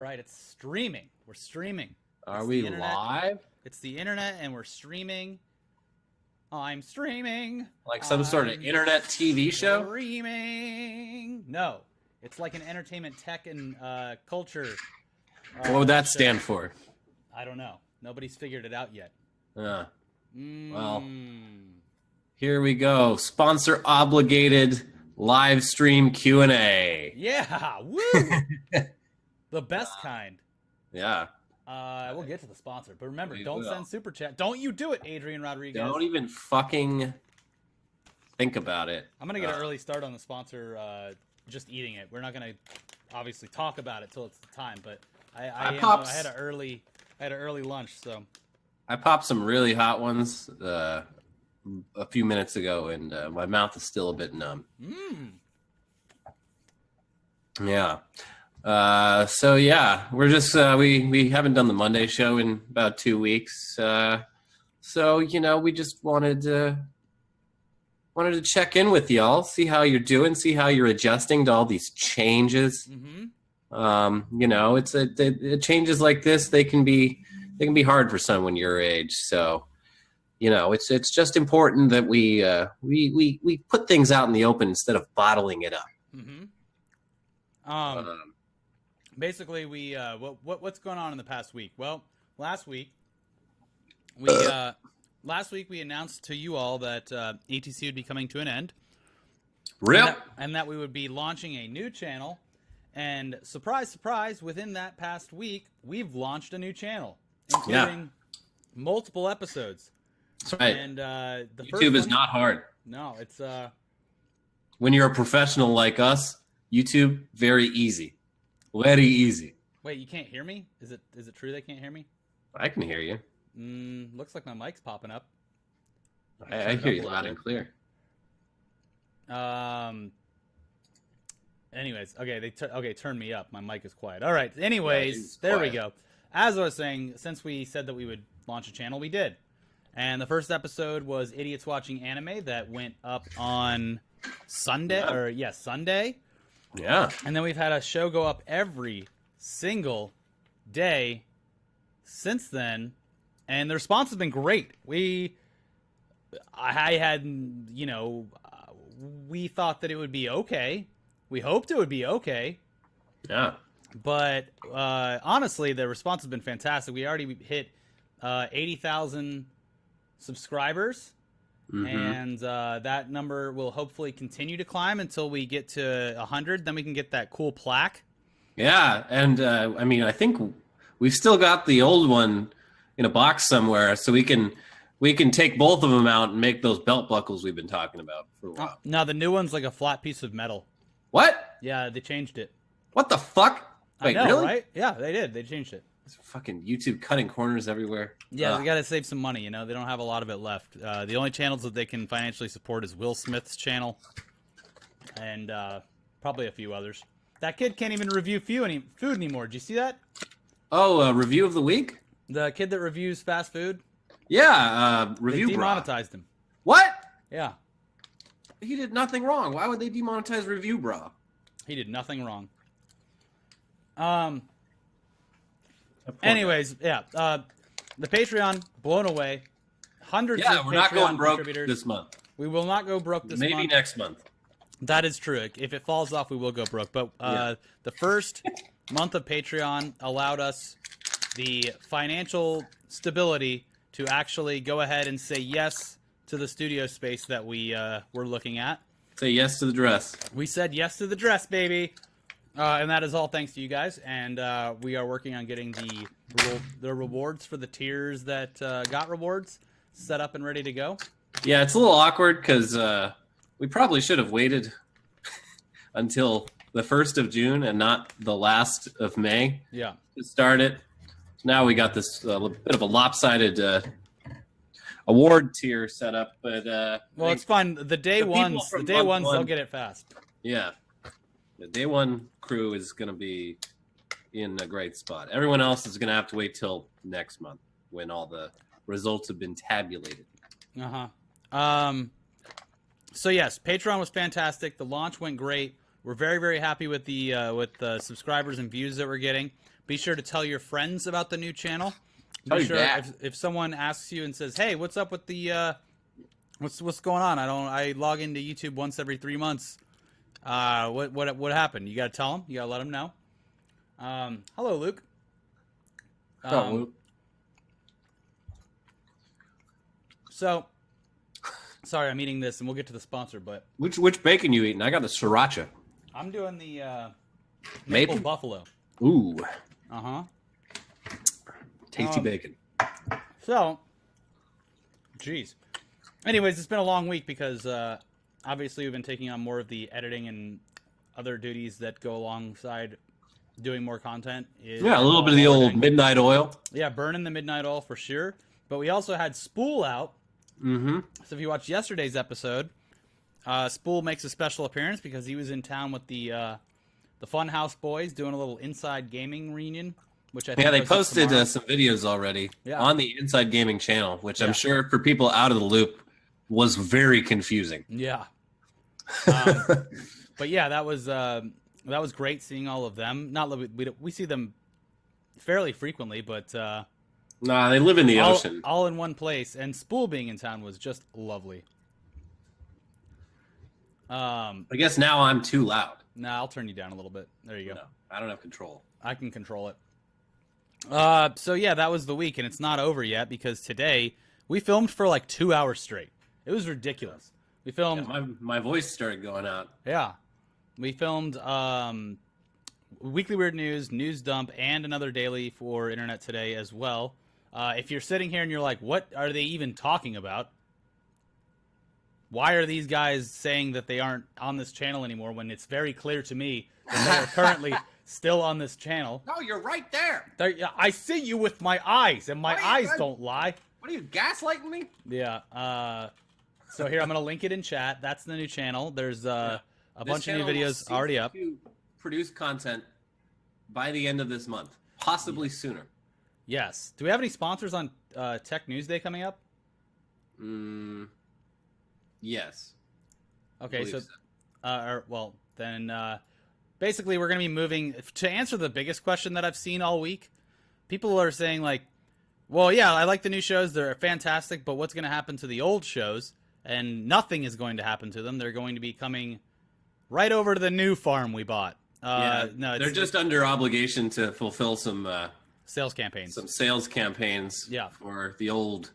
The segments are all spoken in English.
Right, it's streaming. We're streaming. Are we live? It's the internet, and we're streaming. I'm streaming. Like some sort of internet TV show? Streaming. No, it's like an entertainment, tech, and culture. What would that stand for? I don't know. Nobody's figured it out yet. Well, here we go. Sponsor obligated live stream Q&A. Yeah, woo! The best kind. Yeah. We'll get to the sponsor, but remember, don't send super chat. Don't you do it, Adrian Rodriguez. Don't even fucking think about it. I'm gonna get an early start on the sponsor. Just eating it. We're not gonna obviously talk about it till it's the time, but I had an early lunch, so I popped some really hot ones a few minutes ago, and my mouth is still a bit numb. Yeah. So yeah, we're just we haven't done the Monday show in about 2 weeks. So we just wanted to check in with y'all, see how you're doing, see how you're adjusting to all these changes. It's changes like this, they can be hard for someone your age. So it's just important that we put things out in the open instead of bottling it up. Basically, we what's going on in the past week? Well, last week we announced to you all that ETC would be coming to an end. Rip. And that we would be launching a new channel. And surprise, surprise, within that past week, we've launched a new channel, including multiple episodes. That's right. And YouTube is not hard. No, it's when you're a professional like us, YouTube very easy. Very easy. Wait, you can't hear me? Is it true they can't hear me? I can hear you. Looks like my mic's popping up. I hear you loud and clear. Anyways, okay, turn me up. My mic is quiet. All right. Anyways, there we go. As I was saying, since we said that we would launch a channel, we did. And the first episode was Idiots Watching Anime that went up on Sunday. Sunday. Yeah. And then we've had a show go up every single day since then, and the response has been great. We thought that it would be okay. We hoped it would be okay. Yeah. But honestly, the response has been fantastic. We already hit 80,000 subscribers. And that number will hopefully continue to climb until we get to 100. Then we can get that cool plaque. Yeah, and I think we've still got the old one in a box somewhere, so we can take both of them out and make those belt buckles we've been talking about for a while. No, the new one's like a flat piece of metal. What? Yeah, they changed it. What the fuck? Wait, I know, really? Right? Yeah, they did. They changed it. It's fucking YouTube cutting corners everywhere. Yeah, they got to save some money. They don't have a lot of it left. The only channels that they can financially support is Will Smith's channel and probably a few others. That kid can't even review food anymore. Did you see that? Oh, review of the week? The kid that reviews fast food? Yeah, review They demonetized him. What? Yeah. He did nothing wrong. Why would they demonetize Review Bra? He did nothing wrong. Anyways, yeah. The Patreon, blown away. Hundreds of Patreon we're not going broke contributors. this month. We will not go broke this month. Maybe next month. That is true. If it falls off, we will go broke. But the first month of Patreon allowed us the financial stability to actually go ahead and say yes to the studio space that we were looking at. Say yes to the dress. We said yes to the dress, baby. And that is all thanks to you guys. And we are working on getting the rewards for the tiers that got rewards set up and ready to go. Yeah, it's a little awkward because we probably should have waited until the 1st of June and not the last of May to start it. Now we got this bit of a lopsided award tier set up, but well, it's fun. The day ones, they'll get it fast. Yeah, the day one crew is going to be in a great spot. Everyone else is going to have to wait till next month when all the results have been tabulated. So yes, Patreon was fantastic. The launch went great. We're very, very happy with the subscribers and views that we're getting. Be sure to tell your friends about the new channel. Tell Be your sure dad. if someone asks you and says, "Hey, what's up with the what's going on? I log into YouTube once every 3 months. What happened?" You got to tell them. You got to let them know. Hello, Luke. Luke. So, sorry, I'm eating this, and we'll get to the sponsor, but Which bacon you eating? I got the sriracha. I'm doing the Maple? buffalo. Ooh, Uh-huh. tasty bacon. So, geez. Anyways, it's been a long week because obviously we've been taking on more of the editing and other duties that go alongside doing more content. Yeah, a little bit of the old midnight oil. Yeah, burning the midnight oil for sure. But we also had Spool out. Mm-hmm. So if you watched yesterday's episode, Spool makes a special appearance because he was in town with the Funhouse boys doing a little inside gaming reunion, which I think Yeah, they goes up posted tomorrow. some videos already on the Inside Gaming channel, which Yeah. I'm sure for people out of the loop was very confusing. Yeah. But yeah, that was great seeing all of them. Not that we see them fairly frequently, but Nah, they live in the ocean. all in one place. And Spool being in town was just lovely. I guess now I'm too loud. Nah, I'll turn you down a little bit. There you go. No, I don't have control. I can control it. So yeah, that was the week, and it's not over yet because today we filmed for like 2 hours straight. It was ridiculous. We filmed. Yeah, my voice started going out. Yeah. We filmed Weekly Weird News, News Dump, and another daily for Internet Today as well. If you're sitting here and you're like, what are they even talking about? Why are these guys saying that they aren't on this channel anymore when it's very clear to me that they are currently still on this channel? No, you're right there. I see you with my eyes, and my eyes don't lie. What are you, gaslighting me? Yeah. So here, I'm going to link it in chat. That's the new channel. There's a bunch of new videos already up. To produce content by the end of this month, possibly sooner. Yes. Do we have any sponsors on Tech News Day coming up? Yes. Okay, so then basically we're going to be moving to answer the biggest question that I've seen all week. People are saying like, well, yeah, I like the new shows. They're fantastic, but what's going to happen to the old shows? And nothing is going to happen to them. They're going to be coming right over to the new farm we bought. No, they're just under obligation to fulfill some sales campaigns. Some sales campaigns Yeah. for the old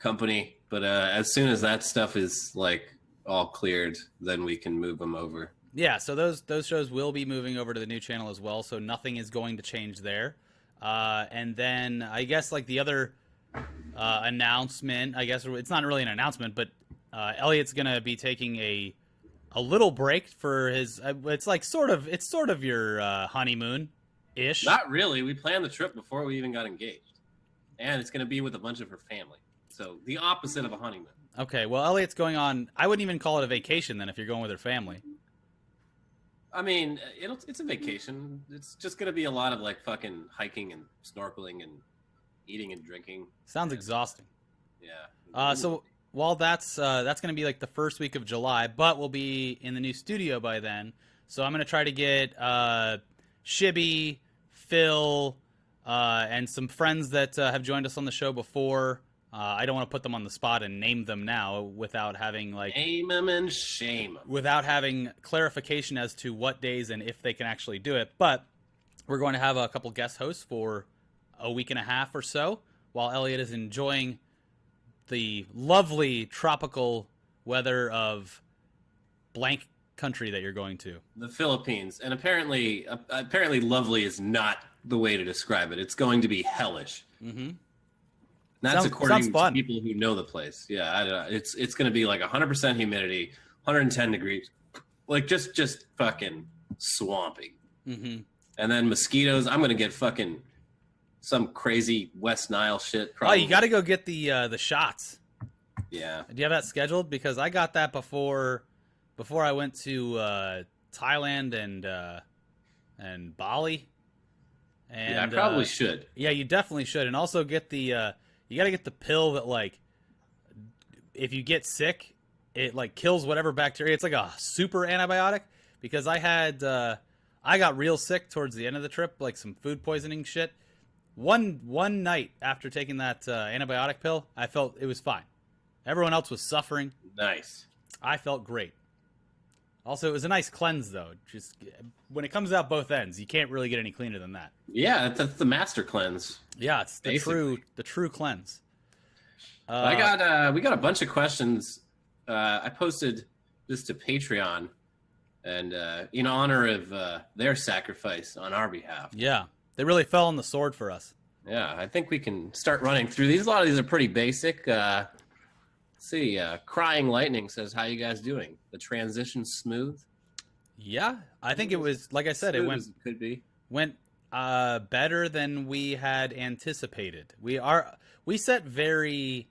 company. But as soon as that stuff is like all cleared, then we can move them over. Yeah, so those shows will be moving over to the new channel as well, so nothing is going to change there. And then I guess like the other announcement, I guess it's not really an announcement, but Elliot's gonna be taking a little break for his. It's sort of your honeymoon ish. Not really. We planned the trip before we even got engaged, and it's gonna be with a bunch of her family. So the opposite of a honeymoon. Okay, well, Elliot's going on. I wouldn't even call it a vacation then if you're going with her family. I mean, it's a vacation. It's just gonna be a lot of like fucking hiking and snorkeling and eating and drinking. Sounds exhausting. Yeah. So while that's going to be like the first week of July, but we'll be in the new studio by then. So I'm going to try to get Shibby, Phil, and some friends that have joined us on the show before. I don't want to put them on the spot and name them now without having like name them and shame them. Without having clarification as to what days and if they can actually do it. But we're going to have a couple guest hosts for a week and a half or so while Elliot is enjoying the lovely tropical weather of blank country that you're going to. The Philippines. And apparently lovely is not the way to describe it. It's going to be hellish. Mm-hmm. That's according to people who know the place. Yeah, I don't know. It's going to be like 100% humidity, 110 degrees, like just fucking swampy. Mm-hmm. And then mosquitoes. I'm going to get fucking some crazy West Nile shit. Probably. Oh, you got to go get the shots. Yeah. Do you have that scheduled? Because I got that before I went to Thailand and Bali. And yeah, I probably should. Yeah, you definitely should. And also get the you got to get the pill that like if you get sick, it like kills whatever bacteria. It's like a super antibiotic, because I got real sick towards the end of the trip, like some food poisoning shit. One night after taking that antibiotic pill, I felt it was fine. Everyone else was suffering. Nice. I felt great. Also, it was a nice cleanse, though. Just when it comes out both ends, you can't really get any cleaner than that. Yeah, that's the master cleanse. Yeah, it's the true cleanse. We got a bunch of questions. I posted this to Patreon, and in honor of their sacrifice on our behalf. Yeah, they really fell on the sword for us. Yeah, I think we can start running through these. A lot of these are pretty basic. Let's see, Crying Lightning says, "How you guys doing? The transition smooth?" Yeah, I think it was, like I said, it went better than we had anticipated. We set very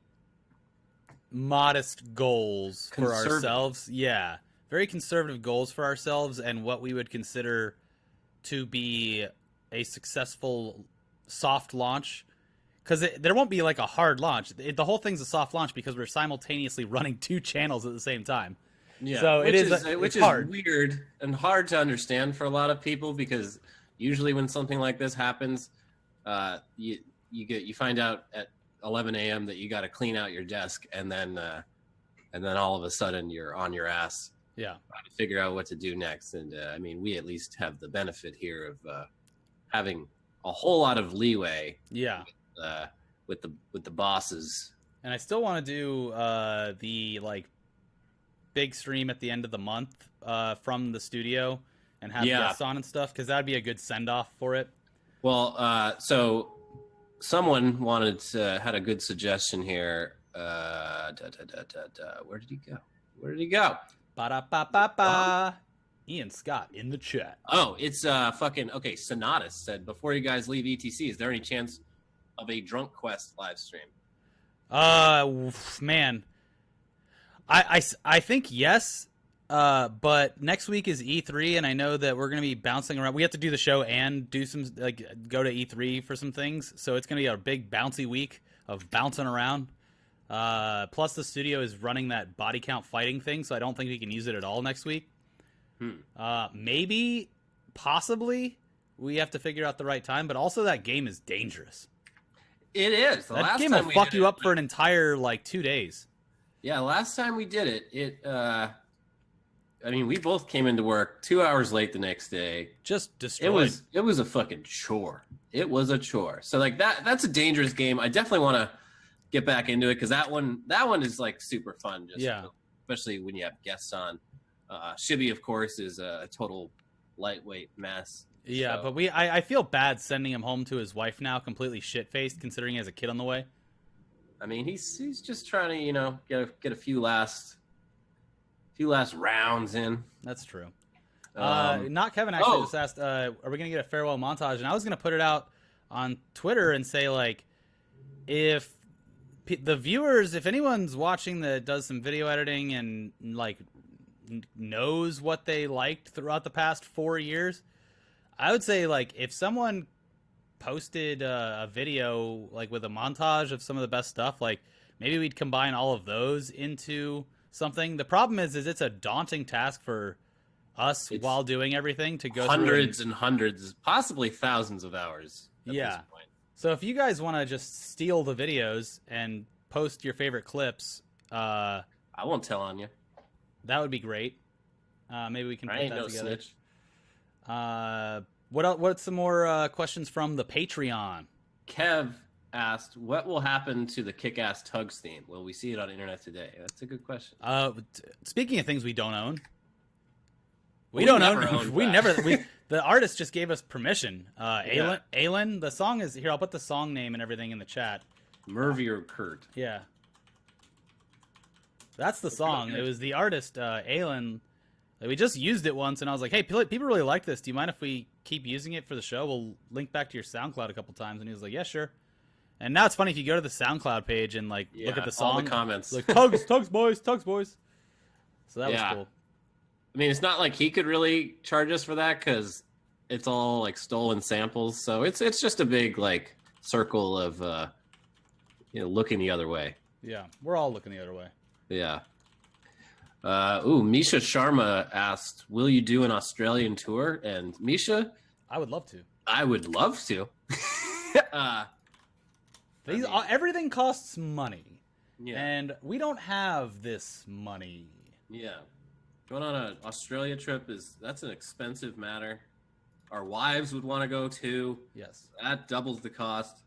modest goals for ourselves. Yeah, very conservative goals for ourselves and what we would consider to be a successful soft launch. Because there won't be like a hard launch. The whole thing's a soft launch because we're simultaneously running 2 channels at the same time. Yeah, so which is hard. Weird and hard to understand for a lot of people, because usually when something like this happens, you find out at 11 a.m. that you got to clean out your desk, and then all of a sudden you're on your ass. Yeah, trying to figure out what to do next. And I mean, we at least have the benefit here of having a whole lot of leeway. Yeah. With the bosses. And I still want to do the like big stream at the end of the month from the studio and have guests on and stuff, because that'd be a good send off for it. Well, so someone had a good suggestion here. Where did he go? Ba-da-ba-ba-ba. Ian Scott in the chat. Oh, it's okay. Sonatus said, before you guys leave ETC, is there any chance of a Drunk Quest live stream? Man, I think yes. But next week is E3, and I know that we're gonna be bouncing around. We have to do the show and do some go to E3 for some things, so it's gonna be a big bouncy week of bouncing around. Plus, the studio is running that body count fighting thing, so I don't think we can use it at all next week. Maybe, possibly, we have to figure out the right time. But also, that game is dangerous. It is. That game will fuck you up for an entire 2 days. Yeah, last time we did it, I mean, we both came into work 2 hours late the next day. Just destroyed. It was a fucking chore. It was a chore. So that's a dangerous game. I definitely want to get back into it, because that one is super fun. Especially when you have guests on. Shibby, of course, is a total lightweight mess. Yeah, so. But I feel bad sending him home to his wife now, completely shit-faced, considering he has a kid on the way. I mean, he's just trying to get a few last rounds in. That's true. Not Kevin actually just asked, are we gonna get a farewell montage? And I was gonna put it out on Twitter and say, if the viewers, if anyone's watching that does some video editing and knows what they liked throughout the past 4 years, I would say if someone posted a video with a montage of some of the best stuff, maybe we'd combine all of those into something. The problem is it's a daunting task for us while doing everything to go hundreds and hundreds, possibly thousands of hours at this point. So if you guys want to just steal the videos and post your favorite clips, I won't tell on you. That would be great. Maybe we can put that together. Snitch. What's some more questions from the Patreon? Kev asked, what will happen to the Kick-Ass Tugs theme? Will we see it on Internet Today? That's a good question. Speaking of things we don't own, we don't own. The artist just gave us permission. Aylin, the song is here. I'll put the song name and everything in the chat. Mervier Kurt. Yeah. That's the song. It was the artist, Aylin. We just used it once, and I was like, hey, people really like this. Do you mind if we keep using it for the show? We'll link back to your SoundCloud a couple times. And he was like, yeah, sure. And now it's funny if you go to the SoundCloud page and look at the song. All the comments. Tugs boys. So that was cool. I mean, it's not like he could really charge us for that, because it's all stolen samples. So it's just a big circle of looking the other way. Yeah, we're all looking the other way. Yeah. Misha Sharma asked, "Will you do an Australian tour?" And Misha, I would love to. I would love to. Everything costs money, Yeah, and we don't have this money. yeah. Going on an Australia trip that's an expensive matter. Our wives would want to go too. Yes. That doubles the cost.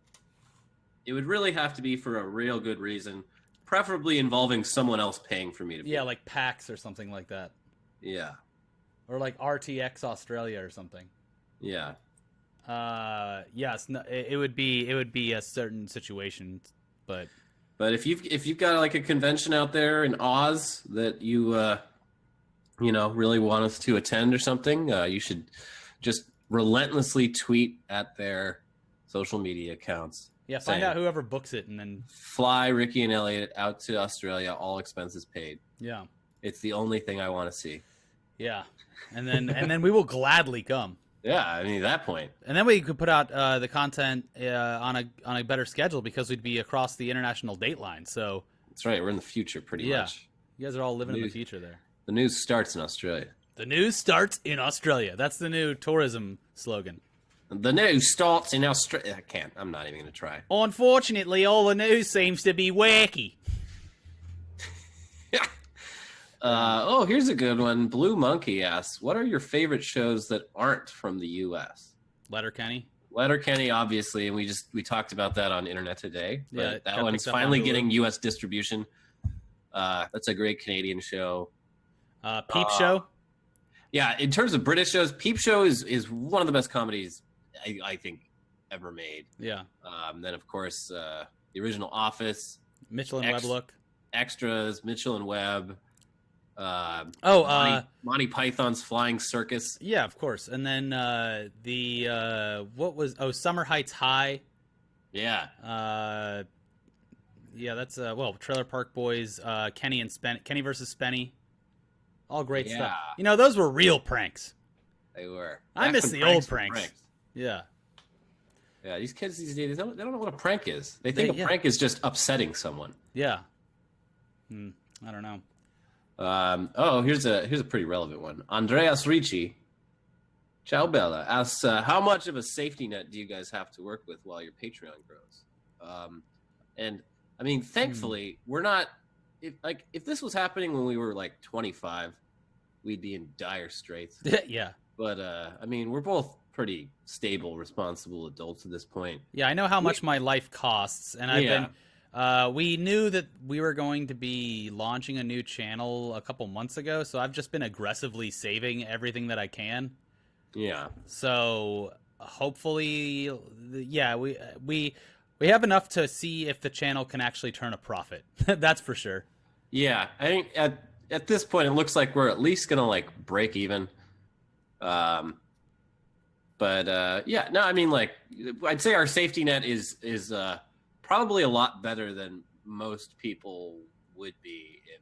It would really have to be for a real good reason, preferably involving someone else paying for me to be. Yeah, like PAX or something like that. Yeah. Or like RTX Australia or something. Yeah. Yes, no, it would be a certain situation, but if you've got like a convention out there in Oz that you really want us to attend or something, you should just relentlessly tweet at their social media accounts. Yeah, find out whoever books it and then fly Ricky and Elliot out to Australia, all expenses paid. Yeah. It's the only thing I want to see. Yeah. And then we will gladly come. Yeah, I mean, at that point. And then we could put out the content on a better schedule because we'd be across the international date line. So that's right. We're in the future pretty much. You guys are all living in the future there. The news starts in Australia. The news starts in Australia. That's the new tourism slogan. The news starts in Australia. I'm not even going to try. Unfortunately, all the news seems to be wacky. Here's a good one. Blue Monkey asks, what are your favorite shows that aren't from the U.S.? Letterkenny, obviously, and we talked about that on Internet Today. But yeah, that one's finally getting U.S. distribution. That's a great Canadian show. Peep Show? Yeah, in terms of British shows, Peep Show is one of the best comedies I think ever made. Yeah. Then of course the original Office, Mitchell and Webb look, Extras, Mitchell and Webb. Monty Python's Flying Circus. Yeah, of course. And then Summer Heights High. Yeah. That's Trailer Park Boys, Kenny versus Spenny. All great stuff. You know, those were real pranks. They were. I miss the old pranks. Yeah. Yeah, these kids these days, they don't know what a prank is. They think a prank is just upsetting someone. Yeah. I don't know. Here's a pretty relevant one. Andreas Ricci, Ciao Bella, asks, how much of a safety net do you guys have to work with while your Patreon grows? And I mean, thankfully, we're not. If this was happening when we were like 25, we'd be in dire straits. Yeah. But I mean, we're both pretty stable, responsible adults at this point. Yeah, I know how much my life costs, and I've been. We knew that we were going to be launching a new channel a couple months ago, so I've just been aggressively saving everything that I can. Yeah. So hopefully, we have enough to see if the channel can actually turn a profit. That's for sure. Yeah, I think at this point it looks like we're at least gonna like break even. I mean, like, I'd say our safety net is probably a lot better than most people would be in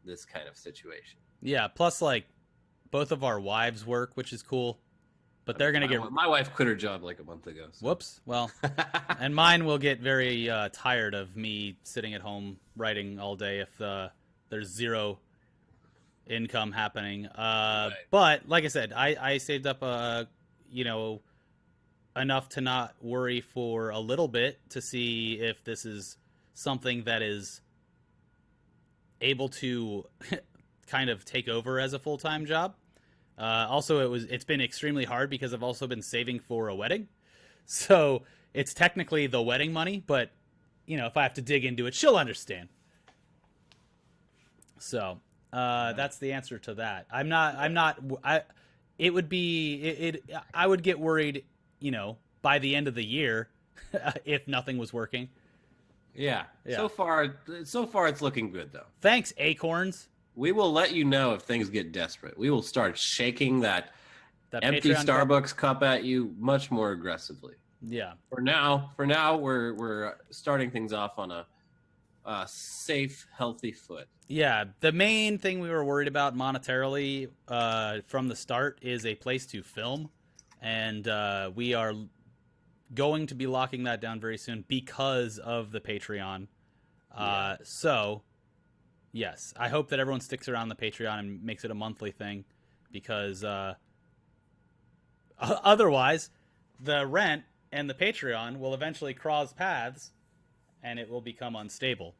this kind of situation. Yeah, plus like both of our wives work, which is cool. But they're going to get... My wife quit her job like a month ago. So. Whoops. Well, and mine will get very tired of me sitting at home writing all day if there's zero income happening. Right. But like I said, I saved up, enough to not worry for a little bit to see if this is something that is able to kind of take over as a full-time job. Also, it's been extremely hard because I've also been saving for a wedding. So it's technically the wedding money, but, if I have to dig into it, she'll understand. So that's the answer to that. I would get worried, by the end of the year if nothing was working. Yeah. So far it's looking good, though. Thanks, Acorns. We will let you know if things get desperate. We will start shaking that empty Patreon Starbucks cup at you much more aggressively. Yeah. For now, we're starting things off on a safe, healthy foot. Yeah. The main thing we were worried about monetarily from the start is a place to film, and we are going to be locking that down very soon because of the Patreon. So. Yes. I hope that everyone sticks around the Patreon and makes it a monthly thing, because otherwise the rent and the Patreon will eventually cross paths and it will become unstable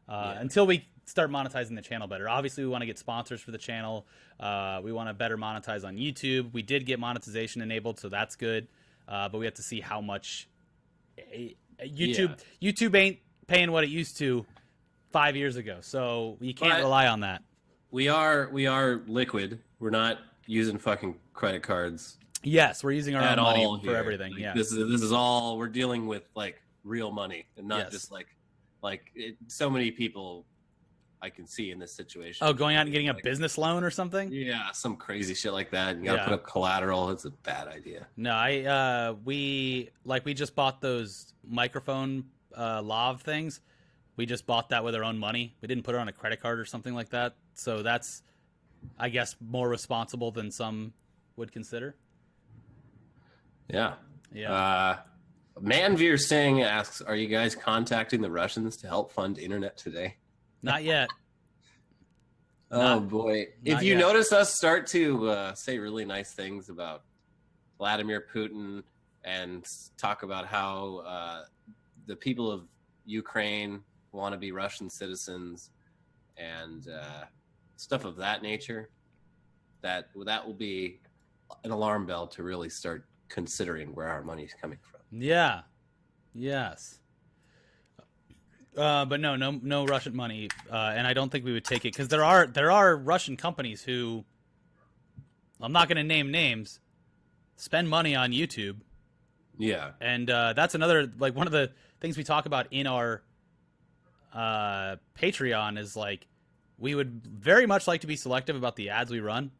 until we start monetizing the channel better. Obviously, we want to get sponsors for the channel. We want to better monetize on YouTube. We did get monetization enabled, so that's good. But we have to see how much YouTube ain't paying what it used to 5 years ago, so you can't rely on that. We are liquid. We're not using fucking credit cards. Yes, we're using our own money for everything. Like, yeah, this is all we're dealing with, like real money, and not just so many people I can see in this situation. Oh, going out and getting a business loan or something? Yeah, some crazy shit like that. You gotta put up collateral. It's a bad idea. No, we just bought those microphone lav things. We just bought that with our own money. We didn't put it on a credit card or something like that. So that's, I guess, more responsible than some would consider. Yeah. Yeah. Manveer Singh asks, are you guys contacting the Russians to help fund internet today? Not yet. Boy. If you notice us start to say really nice things about Vladimir Putin and talk about how the people of Ukraine want to be Russian citizens and stuff of that nature, that will be an alarm bell to really start considering where our money is coming from. Yeah. Yes. But no Russian money, and I don't think we would take it, because there are Russian companies who, I'm not going to name names, spend money on YouTube. Yeah. And that's another, like, one of the things we talk about in our Patreon is, like, we would very much like to be selective about the ads we run.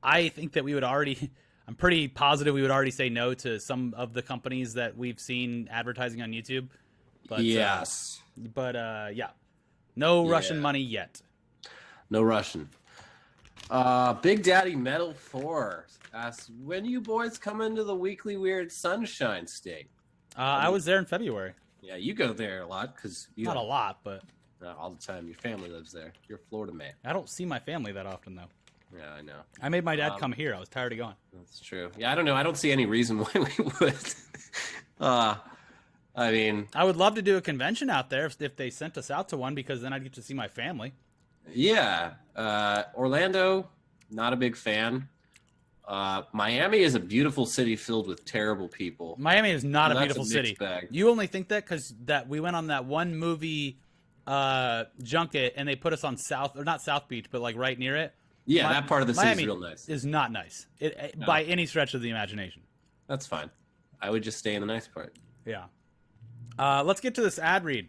I think that we would already, I'm pretty positive we would already say no to some of the companies that we've seen advertising on YouTube. But, yes. Yeah. No Russian money yet. No Russian. Big Daddy Metal 4 asks, when you boys come into the Weekly Weird Sunshine State? I was there in February. Yeah, you go there a lot because you not a lot, but all the time. Your family lives there. You're a Florida man. I don't see my family that often, though. Yeah, I know. I made my dad come here. I was tired of going. That's true. Yeah, I don't know. I don't see any reason why we would. I mean, I would love to do a convention out there if they sent us out to one, because then I'd get to see my family. Yeah. Orlando, not a big fan. Miami is a beautiful city filled with terrible people. Miami is not a beautiful city. Bag. You only think that because we went on that one movie junket and they put us on not South Beach, but like right near it. Yeah, that part of the city is real nice. Is not nice by any stretch of the imagination. That's fine. I would just stay in the nice part. Yeah. Let's get to this ad read.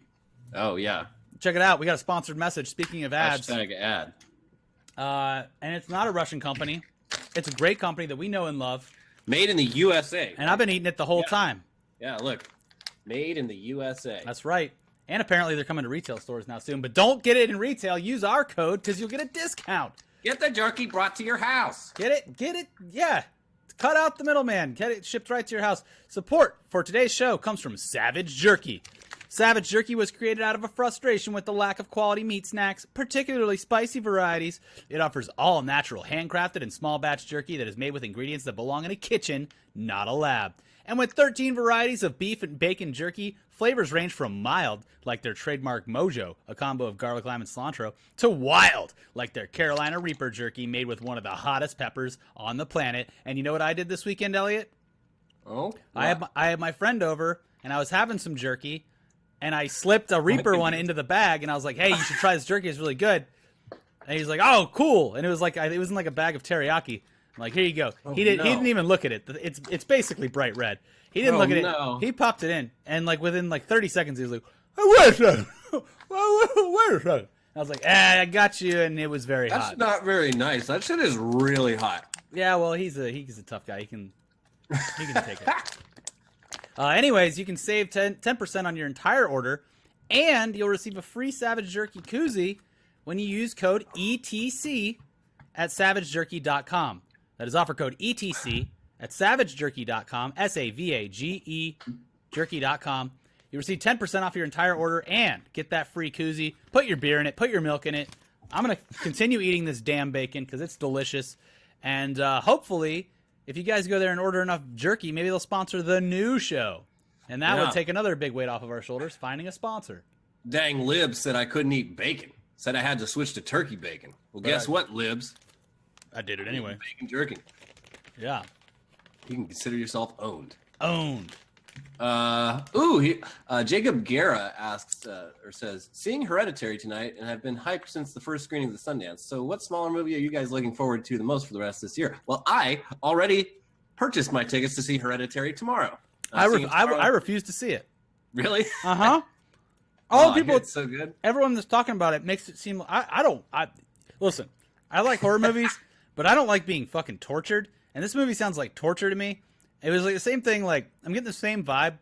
Oh, yeah. Check it out. We got a sponsored message. Speaking of ads. Hashtag ad. And it's not a Russian company. It's a great company that we know and love. Made in the USA. And I've been eating it the whole time. Yeah, look. Made in the USA. That's right. And apparently they're coming to retail stores now soon. But don't get it in retail. Use our code because you'll get a discount. Get the jerky brought to your house. Get it. Yeah. Cut out the middleman. Get it shipped right to your house. Support for today's show comes from Savage Jerky. Savage Jerky was created out of a frustration with the lack of quality meat snacks, particularly spicy varieties. It offers all natural, handcrafted, and small batch jerky that is made with ingredients that belong in a kitchen, not a lab. And with 13 varieties of beef and bacon jerky, flavors range from mild, like their trademark Mojo, a combo of garlic, lime, and cilantro, to wild, like their Carolina Reaper jerky made with one of the hottest peppers on the planet. And you know what I did this weekend, Elliot? Oh? I had my friend over, and I was having some jerky, and I slipped a Reaper one into the bag, and I was like, hey, you should try this jerky. It's really good. And he's like, oh, cool. And it was in like a bag of teriyaki. I'm like, here you go. Oh, He didn't even look at it. It's basically bright red. He didn't look at it. He popped it in, and like within like 30 seconds, he was like, where's that? Where's that? I was like, I got you, and it was very hot. That's not very nice. That shit is really hot. Yeah, well, he's a tough guy. He can take it. Anyways, you can save 10% on your entire order, and you'll receive a free Savage Jerky koozie when you use code ETC at savagejerky.com. That is offer code ETC at savagejerky.com, SAVAGE jerky.com. You receive 10% off your entire order and get that free koozie. Put your beer in it, put your milk in it, I'm gonna continue eating this damn bacon because it's delicious, and hopefully, if you guys go there and order enough jerky, maybe they'll sponsor the new show, and that would take another big weight off of our shoulders. Finding a sponsor. Dang, Libs said I couldn't eat bacon. Said I had to switch to turkey bacon. Well, guess what, Libs? I did it anyway. Bacon jerky. Yeah. You can consider yourself owned. Owned. Jacob Guerra asks, or says, seeing Hereditary tonight and have been hyped since the first screening of the Sundance. So what smaller movie are you guys looking forward to the most for the rest of this year? Well, I already purchased my tickets to see Hereditary tomorrow. I refuse to see it. Really? Uh-huh. All the people, it's so good. Everyone that's talking about it makes it seem. Listen. I like horror movies, but I don't like being fucking tortured. And this movie sounds like torture to me. It was like the same thing. Like I'm getting the same vibe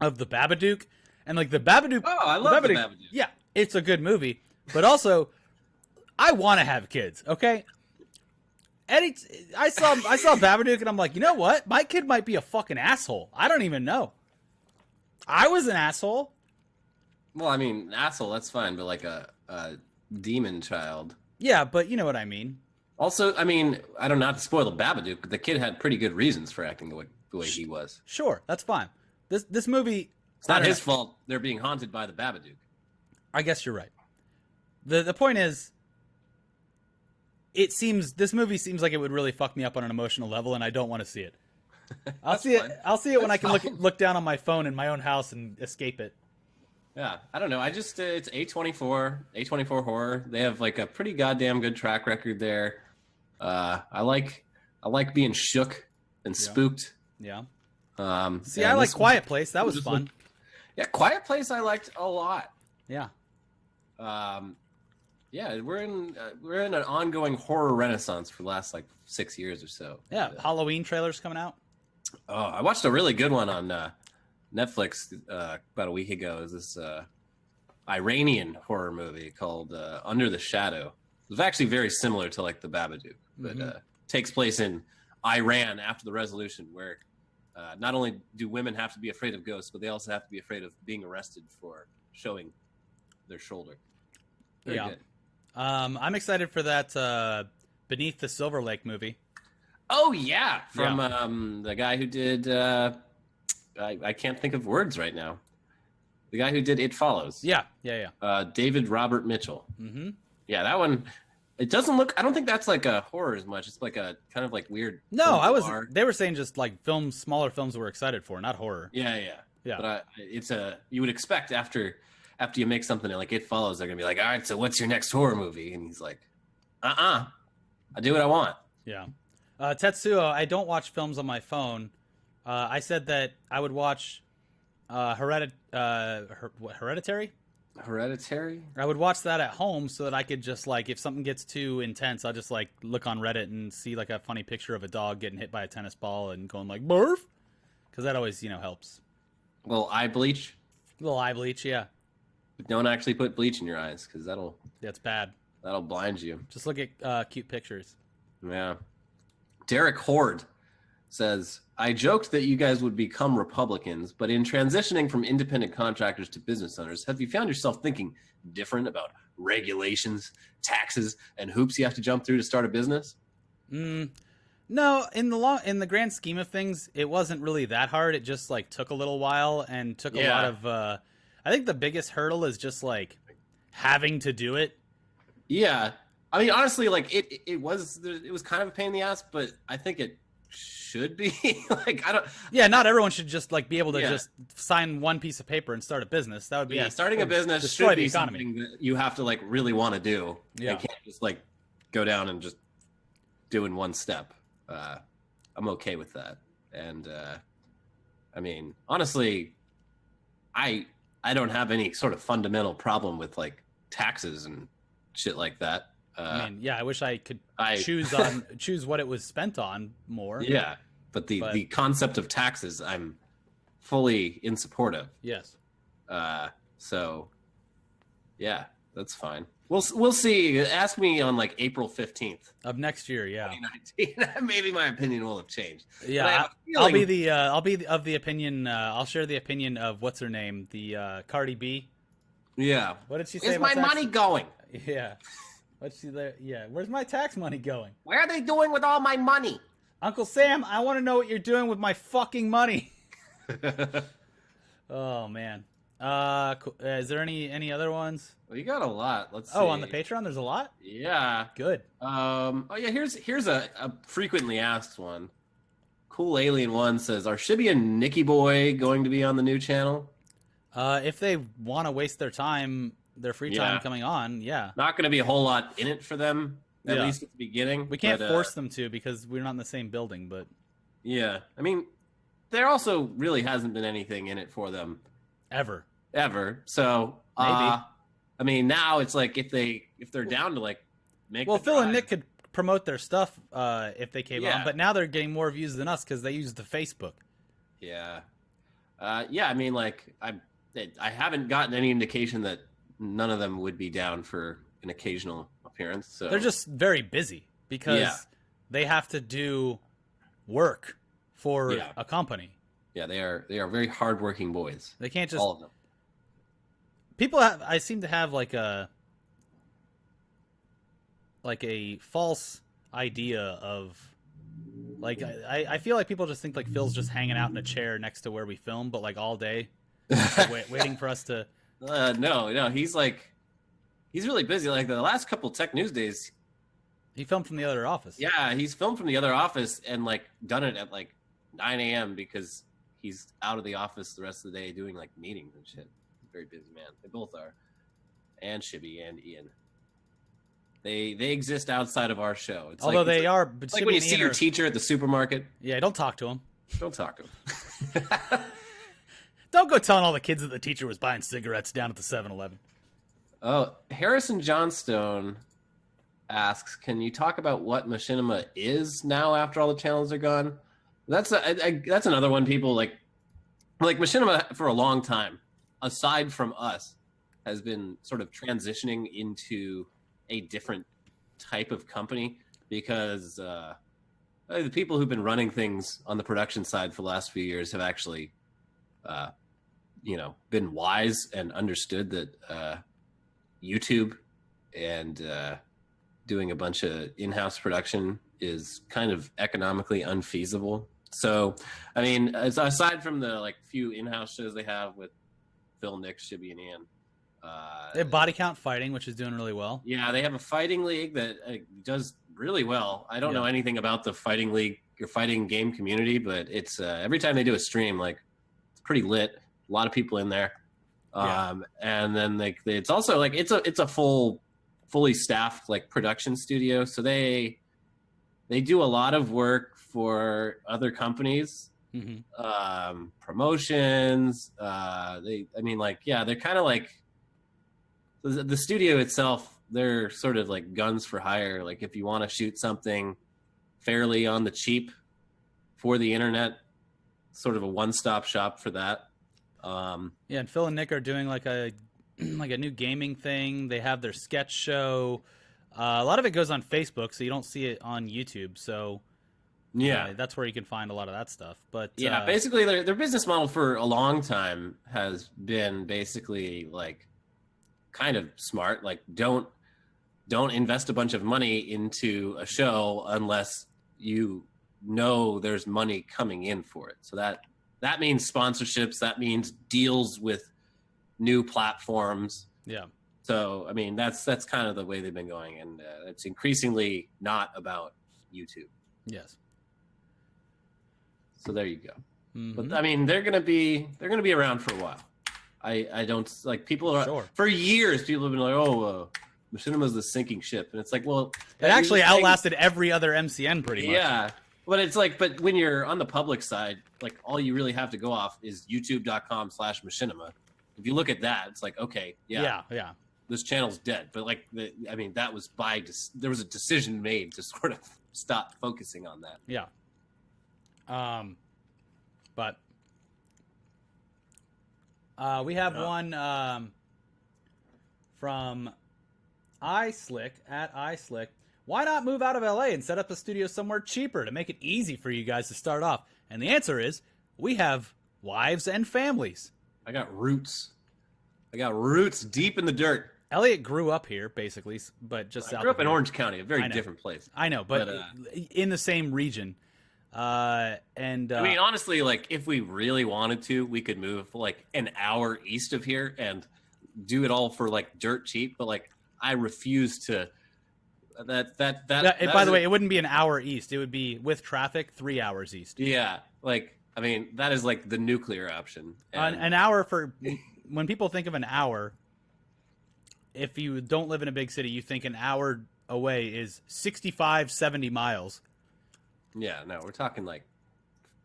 of the Babadook, and like the Babadook. Oh, I love the Babadook. Yeah, it's a good movie, but also I want to have kids. Okay. Eddie, I saw Babadook, and I'm like, you know what? My kid might be a fucking asshole. I don't even know. I was an asshole. Well, I mean, asshole, that's fine, but like a demon child. Yeah, but you know what I mean. Also, I mean, I don't know, not to spoil the Babadook, but the kid had pretty good reasons for acting the way he was. Sure, that's fine. This movie... It's not his fault they're being haunted by the Babadook. I guess you're right. The point is, this movie seems like it would really fuck me up on an emotional level, and I don't want to see it. I'll see it when I can look down on my phone in my own house and escape it. Yeah, I don't know. I just it's A24 horror. They have like a pretty goddamn good track record there. I like being shook and spooked. Yeah. See, I like Quiet Place. That was fun. Yeah, Quiet Place I liked a lot. Yeah. Yeah, we're in an ongoing horror renaissance for the last like 6 years or so. Yeah, Halloween trailers coming out. Oh, I watched a really good one on Netflix about a week ago. Is this Iranian horror movie called Under the Shadow. It was actually very similar to like the Babadook, but takes place in Iran after the revolution, where not only do women have to be afraid of ghosts, but they also have to be afraid of being arrested for showing their shoulder. Very good. I'm excited for that Beneath the Silver Lake movie. Oh yeah, from the guy who did I can't think of words right now. The guy who did It Follows. Yeah. David Robert Mitchell. Mm-hmm. Yeah, that one. It doesn't look. I don't think that's like a horror as much. It's like a kind of like weird. No, they were saying just like smaller films we're excited for, not horror. Yeah. But it's you would expect after you make something like It Follows, they're gonna be like, all right, so what's your next horror movie? And he's like, I do what I want. Yeah. Tetsuo, I don't watch films on my phone. I said that I would watch Hereditary? Hereditary? I would watch that at home so that I could just, like, if something gets too intense, I'll just, like, look on Reddit and see, like, a funny picture of a dog getting hit by a tennis ball and going, like, barf? Because that always, helps. Little eye bleach? Little eye bleach, yeah. But don't actually put bleach in your eyes, because that's bad. That'll blind you. Just look at cute pictures. Yeah. Derek Horde says, I joked that you guys would become Republicans, but in transitioning from independent contractors to business owners, have you found yourself thinking different about regulations, taxes, and hoops you have to jump through to start a business? No, in the grand scheme of things, it wasn't really that hard. It just like took a little while and took a lot of I think the biggest hurdle is just like having to do it. Yeah. I mean, honestly, like it was kind of a pain in the ass, but I think it should be like not everyone should just like be able to just sign one piece of paper and start a business. That would be starting a business should be something that you have to like really want to do. You can't just like go down and just do in one step. I'm okay with that. And I mean, honestly, I don't have any sort of fundamental problem with like taxes and shit like that. I mean, I wish I could choose what it was spent on more. Yeah, but the concept of taxes, I'm fully in support of. Yes. So, yeah, that's fine. We'll see. Ask me on like April 15th of next year. Yeah, 2019. Maybe my opinion will have changed. Yeah, I'll be of the opinion. I'll share the opinion of what's her name, the Cardi B. Yeah. What did she say? Is my money going? Yeah. What's she there? Yeah, where's my tax money going? What are they doing with all my money? Uncle Sam, I want to know what you're doing with my fucking money. Oh man. Cool. Is there any other ones? Well, you got a lot. Let's see. Oh, on the Patreon, there's a lot. Yeah. Good. Oh yeah. Here's a frequently asked one. Cool Alien One says, "Are Shibby and Nicky Boy going to be on the new channel?" If they want to waste their time, their free time coming on, yeah. Not going to be a whole lot in it for them, at least at the beginning. We can't force them to because we're not in the same building, but... Yeah. I mean, there also really hasn't been anything in it for them. Ever. So, maybe. I mean, now it's like if they're down to like make. Well, Phil and Nick could promote their stuff if they came on, but now they're getting more views than us because they use the Facebook. Yeah. I mean, like I haven't gotten any indication that none of them would be down for an occasional appearance. So they're just very busy because they have to do work for a company. Yeah, they are very hardworking boys. They can't just all of them. People I seem to have like a false idea of like I feel like people just think like Phil's just hanging out in a chair next to where we film, but like all day, waiting for us to. No, he's really busy. Like the last couple Tech News days, he filmed from the other office. Yeah, he's filmed from the other office and like done it at like 9 a.m. because he's out of the office the rest of the day doing like meetings and shit. Very busy man. They both are, and Shibby and Ian. They exist outside of our show. It's although they are, it's like when you see your teacher at the supermarket. Yeah, don't talk to him. Don't talk to him. Don't go telling all the kids that the teacher was buying cigarettes down at the 7-Eleven. Oh, Harrison Johnstone asks, "Can you talk about what Machinima is now after all the channels are gone?" That's another one. People like Machinima for a long time, aside from us, has been sort of transitioning into a different type of company because the people who've been running things on the production side for the last few years have actually, been wise and understood that YouTube and doing a bunch of in-house production is kind of economically unfeasible. So, I mean, aside from the like few in-house shows they have with Phil, Nick, Shibby, and Ian, they have Body Count Fighting, which is doing really well. Yeah, they have a fighting league that does really well. I don't know anything about the fighting league or fighting game community, but it's every time they do a stream, like it's pretty lit. A lot of people in there, and then it's also like it's a fully staffed like production studio. So they do a lot of work for other companies, promotions. They're kind of like the studio itself. They're sort of like guns for hire. Like if you want to shoot something fairly on the cheap for the internet, sort of a one-stop shop for that. And Phil and Nick are doing like a new gaming thing. They have their sketch show. A lot of it goes on Facebook, so you don't see it on YouTube. So that's where you can find a lot of that stuff. But basically their business model for a long time has been basically like kind of smart. Like don't invest a bunch of money into a show unless you know there's money coming in for it. So that means sponsorships. That means deals with new platforms. Yeah. So, I mean, that's kind of the way they've been going, and it's increasingly not about YouTube. Yes. So there you go. But I mean, they're gonna be around for a while. I don't like people are for years. People have been like, Machinima's the sinking ship, and it's like, well, it actually outlasted every other MCN pretty much. Yeah. But it's like, but when you're on the public side, like all you really have to go off is youtube.com/Machinima. If you look at that, it's like, okay, yeah, this channel's dead. But like, that was there was a decision made to sort of stop focusing on that. Yeah. But we have one from iSlick at iSlick. Why not move out of LA and set up a studio somewhere cheaper to make it easy for you guys to start off? And the answer is we have wives and families. I got roots deep in the dirt. Elliot grew up here, basically, but just I south grew of up in here. Orange County, a very I know. different place. I know, but in the same region. And I mean, honestly, like if we really wanted to, we could move like an hour east of here and do it all for like dirt cheap. But like, I refuse to. by the way, it wouldn't be an hour east. It would be with traffic 3 hours east. Yeah, like I mean, that is like the nuclear option. An hour for when people think of an hour. If you don't live in a big city, you think an hour away is 65, 70 miles. Yeah, no, we're talking like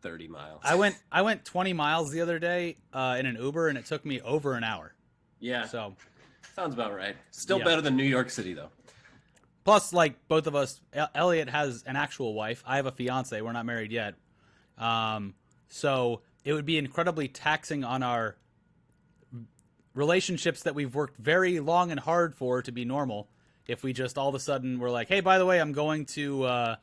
30 miles. I went 20 miles the other day in an Uber, and it took me over an hour. Yeah, So sounds about right. Still Yeah. better than New York City, though. plus, like both of us, Elliot has an actual wife. I have a fiance. We're not married yet. So it would be incredibly taxing on our relationships that we've worked very long and hard for to be normal if we just all of a sudden were like, hey, by the way, I'm going to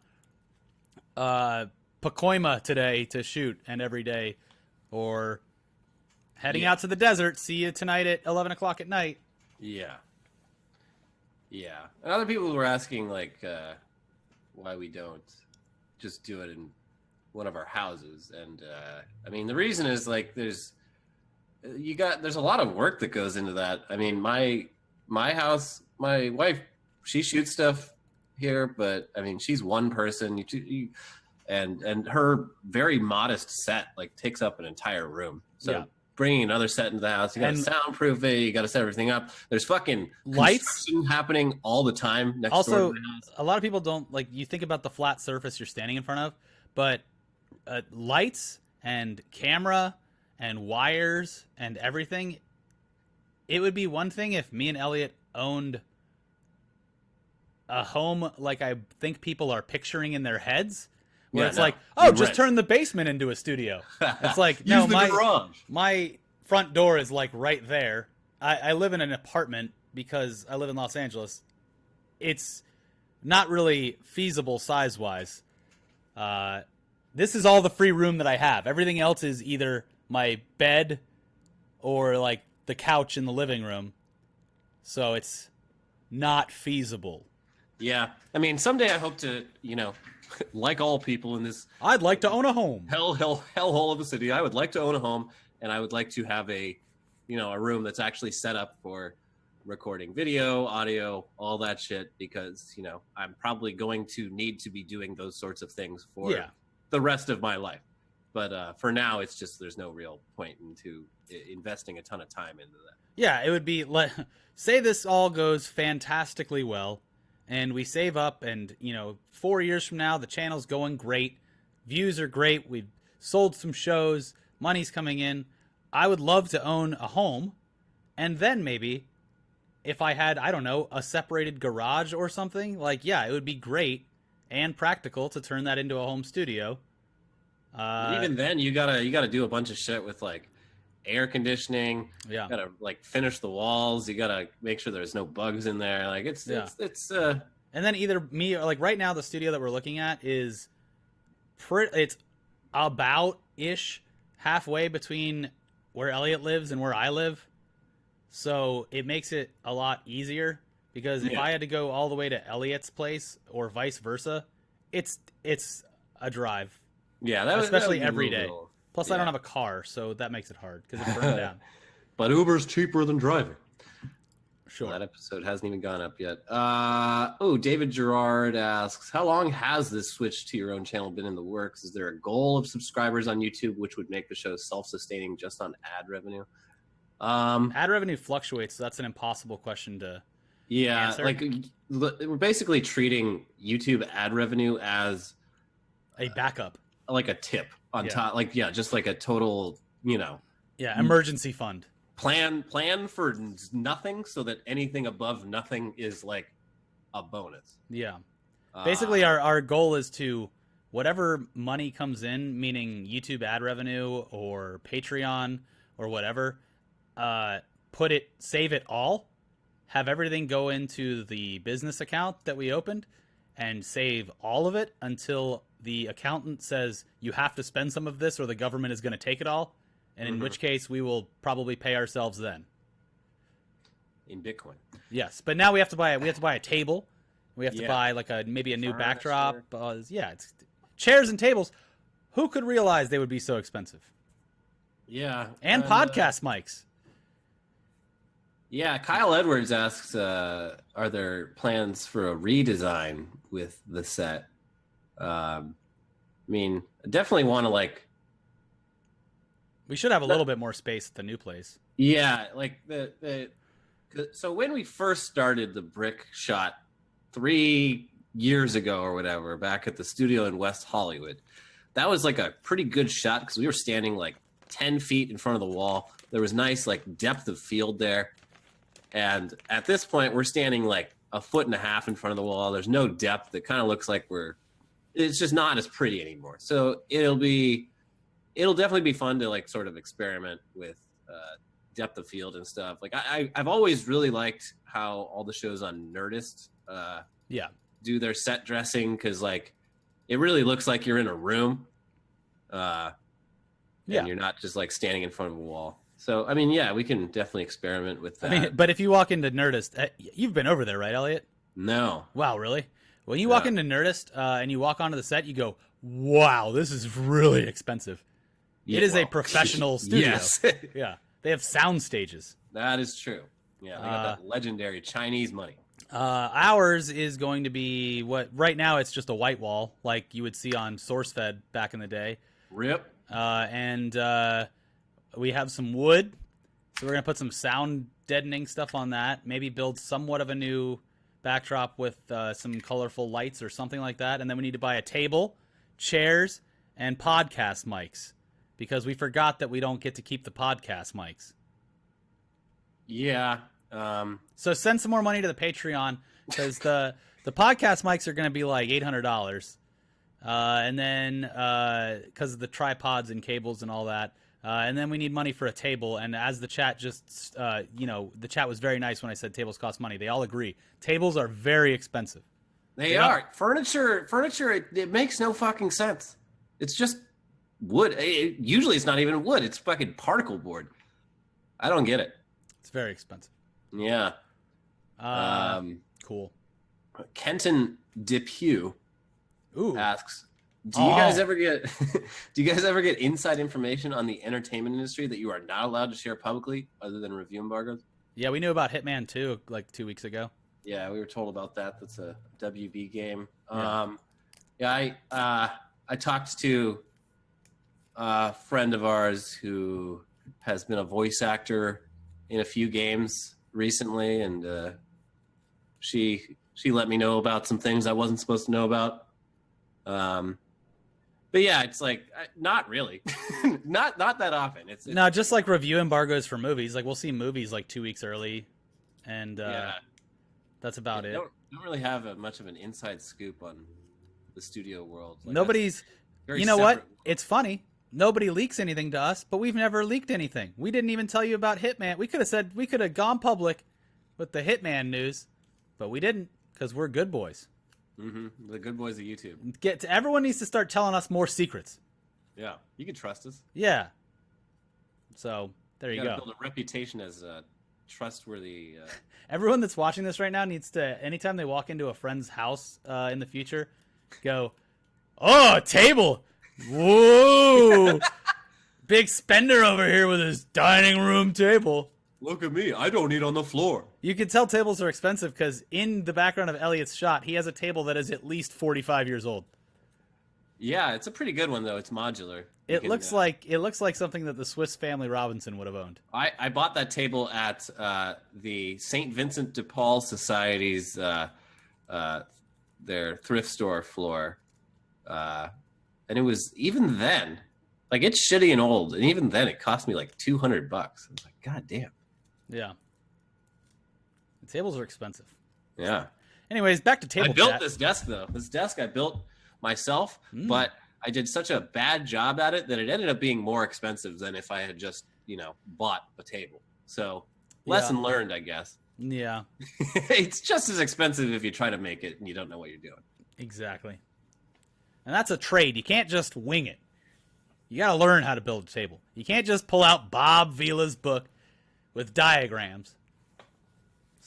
Pacoima today to shoot, and every day, or heading out to the desert, see you tonight at 11 o'clock at night. Yeah. Yeah. And other people were asking, like, why we don't just do it in one of our houses. And, I mean, the reason is, like, there's a lot of work that goes into that. I mean, my house, my wife, she shoots stuff here, but, I mean, she's one person. And her very modest set, like, takes up an entire room. So Yeah. bringing another set into the house, you got to soundproof it, you got to set everything up. There's fucking Lights happening all the time next door also to the house. a lot of people don't like, you think about the flat surface you're standing in front of, but lights and camera and wires and everything. It would be one thing if me and Elliot owned a home like I think people are picturing in their heads, where it's like, oh, just turn the basement into a studio. It's like, no, my front door is like right there. I live in an apartment because I live in Los Angeles. It's not really feasible size-wise. This is all the free room that I have. Everything else is either my bed or like the couch in the living room. So it's not feasible. Yeah. I mean, someday I hope to, like all people in this I'd like to own a home. hellhole of a city, I would like to own a home, and I would like to have a room that's actually set up for recording video, audio, all that shit, because, I'm probably going to need to be doing those sorts of things for the rest of my life. But for now, it's just there's no real point into investing a ton of time into that. Yeah, it would be say this all goes fantastically well, and we save up, and 4 years from now the channel's going great, views are great, we've sold some shows, money's coming in. I would love to own a home, and then maybe if I had, I don't know, a separated garage or something, it would be great and practical to turn that into a home studio. Even then, you gotta do a bunch of shit with like air conditioning. Yeah, you gotta like finish the walls. You gotta make sure there's no bugs in there. Like it's and then either me or right now the studio that we're looking at is it's about ish halfway between where Elliot lives and where I live, so it makes it a lot easier because if I had to go all the way to Elliot's place or vice versa, it's a drive. Yeah, especially every day. Plus, I don't have a car, so that makes it hard because it burned down. But Uber's cheaper than driving. Sure. That episode hasn't even gone up yet. David Gerard asks, how long has this switch to your own channel been in the works? Is there a goal of subscribers on YouTube which would make the show self-sustaining just on ad revenue? Ad revenue fluctuates, so that's an impossible question to answer. Like we're basically treating YouTube ad revenue as a backup. Like a tip on top, just like a total, emergency fund. Plan for nothing, so that anything above nothing is like a bonus. Yeah. Basically, our goal is to, whatever money comes in, meaning YouTube ad revenue or Patreon or whatever, save it all, have everything go into the business account that we opened, and save all of it until the accountant says you have to spend some of this or the government is going to take it all, and in which case we will probably pay ourselves then. in Bitcoin. Yes, but now we have to buy a table. We have to Yeah. buy like maybe a new Furniture. backdrop. It's chairs and tables. Who could realize they would be so expensive? Yeah. And podcast mics. Yeah, Kyle Edwards asks, are there plans for a redesign with the set? I mean, I definitely want to like. We should have a little bit more space at the new place. Yeah, like so when we first started the Brick Shot 3 years ago or whatever, back at the studio in West Hollywood, that was like a pretty good shot because we were standing like 10 feet in front of the wall. There was nice like depth of field there. And at this point, we're standing like a foot and a half in front of the wall. There's no depth. It kind of looks like it's just not as pretty anymore. So it'll definitely be fun to like sort of experiment with depth of field and stuff. Like I've always really liked how all the shows on Nerdist do their set dressing, because like it really looks like you're in a room, and you're not just like standing in front of a wall. So, I mean, yeah, we can definitely experiment with that. I mean, but if you walk into Nerdist, you've been over there, right, Elliot? No. Wow, really? When you walk into Nerdist and you walk onto the set, you go, wow, this is really expensive. Yeah, it is a professional studio. Yes. Yeah. They have sound stages. That is true. Yeah, they got that legendary Chinese money. Ours is going to be right now it's just a white wall like you would see on SourceFed back in the day. Rip. And we have some wood, so we're going to put some sound deadening stuff on that. Maybe build somewhat of a new backdrop with some colorful lights or something like that. And then we need to buy a table, chairs, and podcast mics, because we forgot that we don't get to keep the podcast mics. Yeah. So send some more money to the Patreon, because the podcast mics are going to be like $800. And then because of the tripods and cables and all that. And then we need money for a table. And as the chat just, the chat was very nice when I said tables cost money. They all agree. Tables are very expensive. They are. Furniture, it makes no fucking sense. It's just wood. Usually it's not even wood. It's fucking particle board. I don't get it. It's very expensive. Yeah. Cool. Kenton Depew asks, do you guys ever get inside information on the entertainment industry that you are not allowed to share publicly other than review embargoes? Yeah, we knew about Hitman 2 like 2 weeks ago. Yeah, we were told about that. That's a WB game. Yeah. I talked to a friend of ours who has been a voice actor in a few games recently, and she let me know about some things I wasn't supposed to know about. But yeah, it's like not really, not that often. It's no, just like review embargoes for movies. Like we'll see movies like 2 weeks early, and that's about it. Don't really have much of an inside scoop on the studio world. Like, nobody's. You know what? It's funny. Nobody leaks anything to us, but we've never leaked anything. We didn't even tell you about Hitman. We could have gone public with the Hitman news, but we didn't, because we're good boys. Mm-hmm. The good boys of YouTube. Everyone needs to start telling us more secrets. Yeah, you can trust us. Yeah. So there you go. Build a reputation as a trustworthy. Everyone that's watching this right now needs to, anytime they walk into a friend's house in the future, go, "Oh, a table! Whoa, big spender over here with his dining room table." Look at me. I don't eat on the floor. You can tell tables are expensive because in the background of Elliot's shot, he has a table that is at least 45 years old. Yeah, it's a pretty good one, though. It's modular. It looks like something that the Swiss Family Robinson would have owned. I bought that table at the St. Vincent de Paul Society's their thrift store floor. And it was, even then, like, it's shitty and old. And even then, it cost me like $200. I was like, God damn. Yeah. The tables are expensive. Yeah. Anyways, back to table I built chat. this desk, though. This desk I built myself, but I did such a bad job at it that it ended up being more expensive than if I had just, bought a table. So, lesson learned, I guess. Yeah. It's just as expensive if you try to make it and you don't know what you're doing. Exactly. And that's a trade. You can't just wing it. You got to learn how to build a table. You can't just pull out Bob Vila's book with diagrams.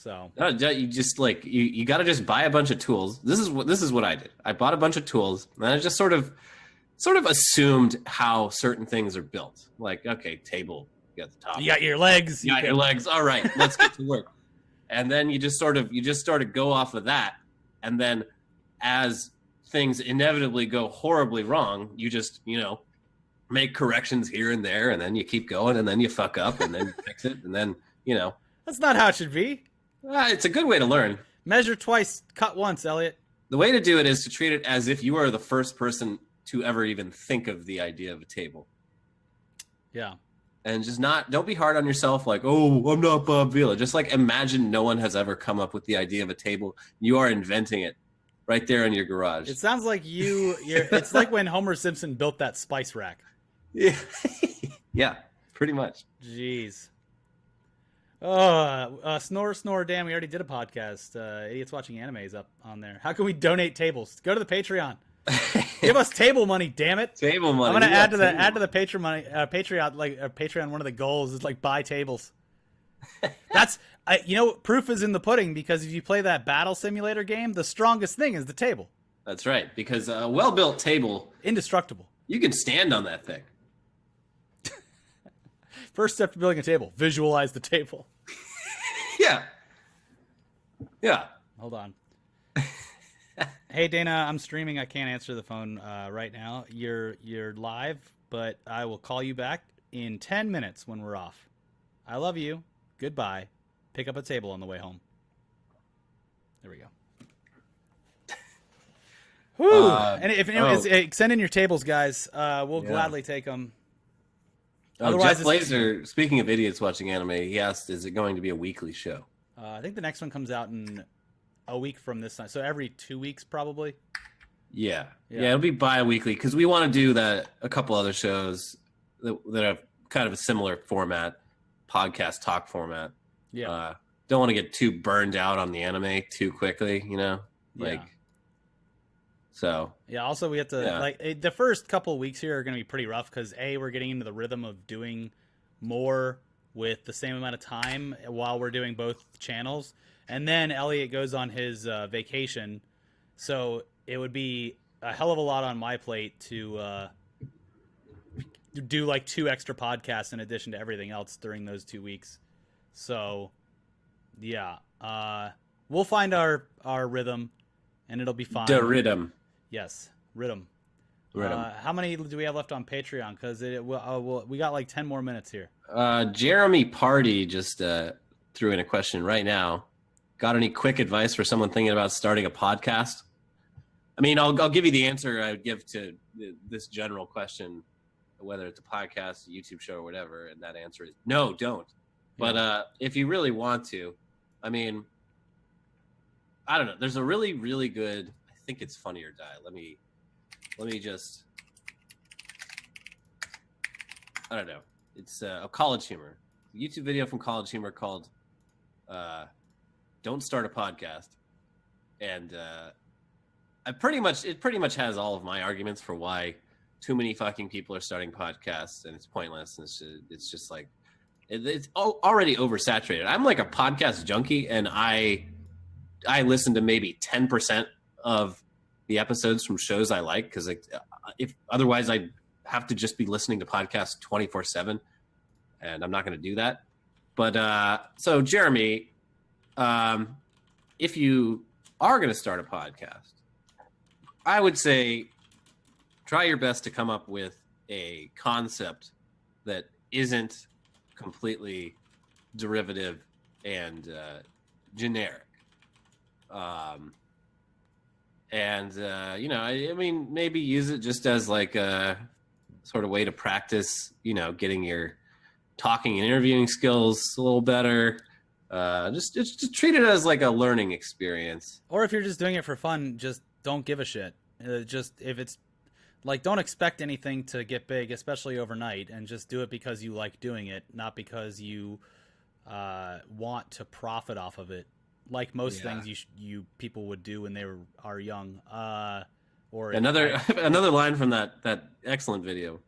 So no, you just like you got to just buy a bunch of tools. This is what I did. I bought a bunch of tools, and I just sort of assumed how certain things are built. Like, okay, table, you got the top, you got your legs, you got your legs. All right, let's get to work. And then you just sort of go off of that, and then as things inevitably go horribly wrong, you just make corrections here and there, and then you keep going, and then you fuck up, and then you fix it, and then That's not how it should be. It's a good way to learn. Measure twice, cut once, Elliot. The way to do it is to treat it as if you are the first person to ever even think of the idea of a table. Yeah. And just don't be hard on yourself like, oh, I'm not Bob Vila. Just like imagine no one has ever come up with the idea of a table. You are inventing it right there in your garage. It sounds like it's like when Homer Simpson built that spice rack. Yeah. Yeah, pretty much. Jeez. Snore, damn, we already did a podcast. Idiots Watching Anime is up on there. How can we donate tables? Go to the Patreon. Give us table money, damn it. Table money. I'm gonna add to the Patreon money. Patreon, like Patreon. One of the goals is like buy tables. That's proof is in the pudding, because if you play that battle simulator game, the strongest thing is the table. That's right, because a well-built table, indestructible. You can stand on that thing. First step to building a table: visualize the table. Yeah. Hold on. Hey Dana, I'm streaming. I can't answer the phone right now. You're live, but I will call you back in 10 minutes when we're off. I love you. Goodbye. Pick up a table on the way home. There we go. Whew. And if anyone send in your tables, guys. We'll gladly take them. Jeff Blazer, speaking of idiots watching anime, he asked, is it going to be a weekly show? I think the next one comes out in a week from this time. So every 2 weeks, probably. Yeah, it'll be bi-weekly, because we want to do a couple other shows that have kind of a similar format, podcast talk format. Yeah. Don't want to get too burned out on the anime too quickly, So yeah. Also, we have to the first couple of weeks here are going to be pretty rough, because we're getting into the rhythm of doing more with the same amount of time while we're doing both channels, and then Elliot goes on his vacation, so it would be a hell of a lot on my plate to do like 2 extra podcasts in addition to everything else during those 2 weeks. So yeah, we'll find our rhythm, and it'll be fine. The rhythm. Yes, rhythm. How many do we have left on Patreon? Because we got like 10 more minutes here. Jeremy Party just threw in a question right now. Got any quick advice for someone thinking about starting a podcast? I mean, I'll give you the answer I would give to this general question, whether it's a podcast, a YouTube show, or whatever, and that answer is no, don't. But if you really want to, I mean, I don't know. There's a really, really good, I think it's Funny or Die. Let me just, I don't know. It's a College Humor. A YouTube video from College Humor called Don't Start a Podcast. And it pretty much has all of my arguments for why too many fucking people are starting podcasts, and it's pointless. And it's just like, it's already oversaturated. I'm like a podcast junkie, and I listen to maybe 10% of the episodes from shows I like, because if otherwise I'd have to just be listening to podcasts 24/7, and I'm not going to do that. But so Jeremy, if you are going to start a podcast, I would say try your best to come up with a concept that isn't completely derivative and generic. I mean, maybe use it just as like a sort of way to practice, getting your talking and interviewing skills a little better. Just treat it as like a learning experience. Or if you're just doing it for fun, just don't give a shit. Just if it's like, don't expect anything to get big, especially overnight, and just do it because you like doing it, not because you want to profit off of it. Like most things you people would do when they are young. Or another line from that excellent video,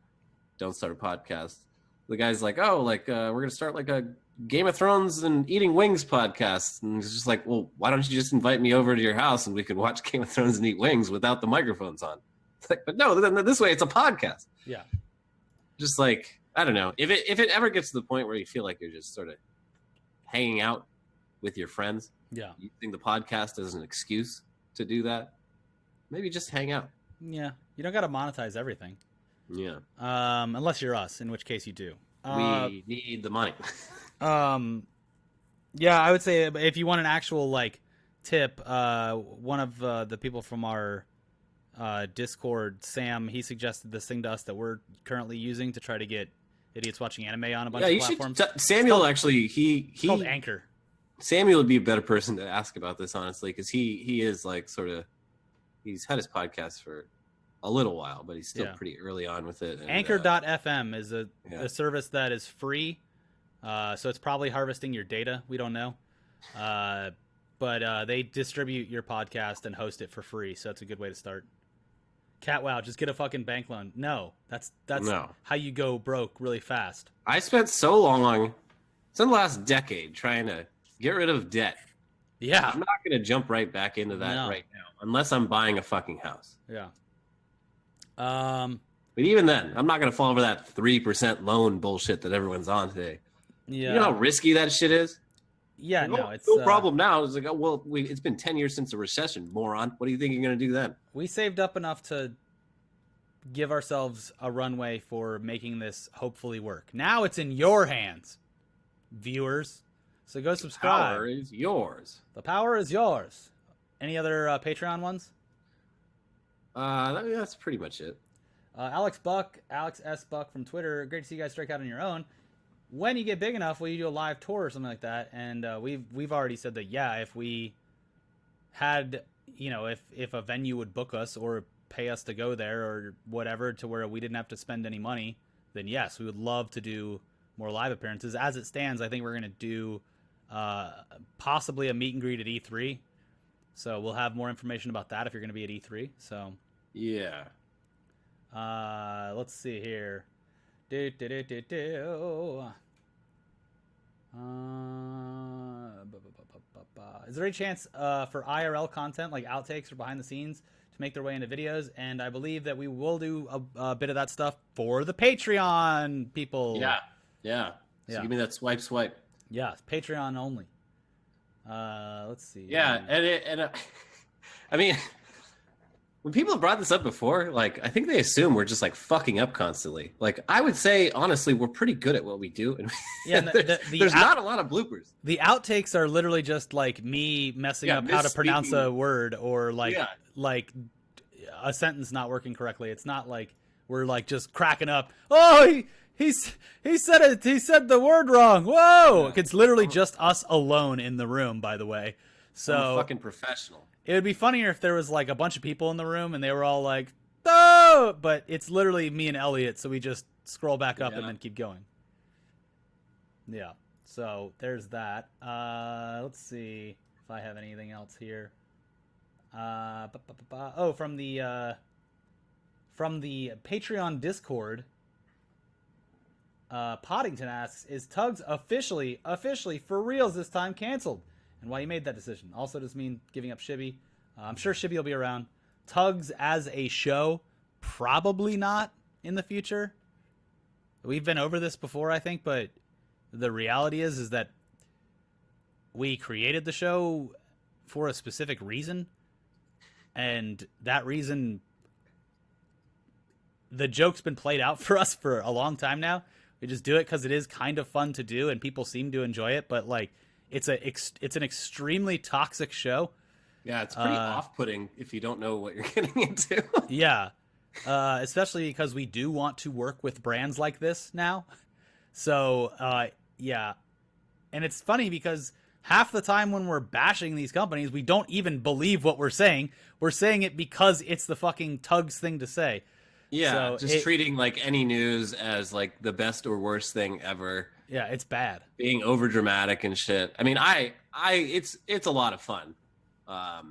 Don't Start a Podcast. The guy's like, we're gonna start like a Game of Thrones and Eating Wings podcast. And it's just like, well, why don't you just invite me over to your house and we could watch Game of Thrones and eat wings without the microphones on? It's like, but no, this way it's a podcast. Yeah. Just like, I don't know. If it ever gets to the point where you feel like you're just sort of hanging out with your friends, using the podcast as an excuse to do that, maybe just hang out. Yeah. You don't got to monetize everything. Yeah. Unless you're us, in which case you do. We need the money. Yeah, I would say if you want an actual like tip, one of the people from our Discord, Sam, he suggested this thing to us that we're currently using to try to get idiots watching anime on a bunch of platforms. Samuel actually it's called Anchor. Samuel would be a better person to ask about this, honestly, because he is like sort of, he's had his podcast for a little while, but he's still pretty early on with it. And, Anchor.fm is a service that is free, so it's probably harvesting your data. We don't know, but they distribute your podcast and host it for free, so that's a good way to start. Wow, just get a fucking bank loan. No, that's how you go broke really fast. I spent so long, it's in the last decade, trying to get rid of debt. Yeah. I'm not going to jump right back into that right now, unless I'm buying a fucking house. Yeah. But even then, I'm not going to fall for that 3% loan bullshit that everyone's on today. Yeah. You know how risky that shit is? Yeah, no, it's no problem now. It's like, oh, well, it's been 10 years since a recession, moron. What do you think you're going to do then? We saved up enough to give ourselves a runway for making this hopefully work. Now it's in your hands, viewers. So go subscribe. The power is yours. The power is yours. Any other Patreon ones? That's pretty much it. Alex S. Buck from Twitter. Great to see you guys strike out on your own. When you get big enough, will you do a live tour or something like that? And we've already said that, if we had, if a venue would book us or pay us to go there or whatever to where we didn't have to spend any money, then yes, we would love to do more live appearances. As it stands, I think we're going to do possibly a meet and greet at E3. So we'll have more information about that if you're going to be at E3. So yeah. Let's see here. Is there any chance for IRL content like outtakes or behind the scenes to make their way into videos? And I believe that we will do a bit of that stuff for the Patreon people. Yeah. So give me that swipe. Yeah, Patreon only. Let's see. Yeah, and I mean, when people have brought this up before, like, I think they assume we're just like fucking up constantly. Like, I would say honestly, we're pretty good at what we do, and there's not a lot of bloopers. The outtakes are literally just like me messing up how to pronounce a word or like a sentence not working correctly. It's not like we're like just cracking up. Oh, he said it. He said the word wrong. Whoa! It's literally just us alone in the room. By the way, so I'm a fucking professional. It would be funnier if there was like a bunch of people in the room and they were all like, "Oh!" But it's literally me and Elliot, so we just scroll back up and then keep going. Yeah. So there's that. Let's see if I have anything else here. Oh, from the Patreon Discord. Poddington asks, is Tugs officially for reals this time canceled? And why you made that decision. Also, does it mean giving up Shibby? I'm sure Shibby will be around. Tugs as a show, probably not in the future. We've been over this before, I think, but the reality is that we created the show for a specific reason. And that reason, the joke's been played out for us for a long time now. We just do it because it is kind of fun to do, and people seem to enjoy it. But like, it's an extremely toxic show. Yeah, it's pretty off-putting if you don't know what you're getting into. Yeah, especially because we do want to work with brands like this now. So yeah, and it's funny because half the time when we're bashing these companies, we don't even believe what we're saying. We're saying it because it's the fucking Tugs thing to say. Yeah, so treating like any news as like the best or worst thing ever. Yeah, it's bad. Being over dramatic and shit. I mean, it's a lot of fun. I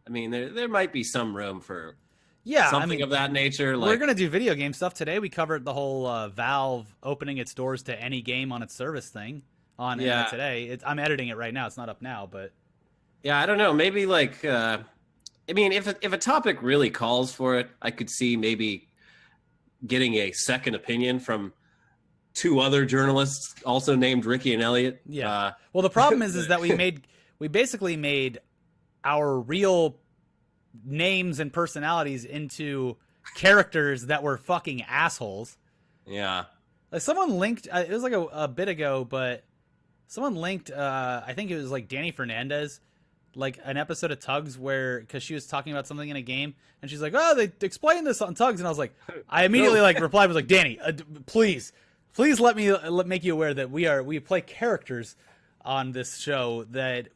mean, there might be some room for something of that nature. Like, we're gonna do video game stuff today. We covered the whole Valve opening its doors to any game on its service thing. on Internet Today. I'm editing it right now. It's not up now, but yeah, I don't know. Maybe like, I mean, if a topic really calls for it, I could see maybe getting a second opinion from two other journalists, also named Ricky and Elliot. Yeah. Well, the problem is that we basically made our real names and personalities into characters that were fucking assholes. Yeah. Like someone linked, it was like a bit ago, but someone linked, I think it was like Danny Fernandez, like an episode of Tugs where, because she was talking about something in a game, and she's like, oh, they explained this on Tugs, and I was like, I immediately like replied, was like, Danny, please let me make you aware that we play characters on this show that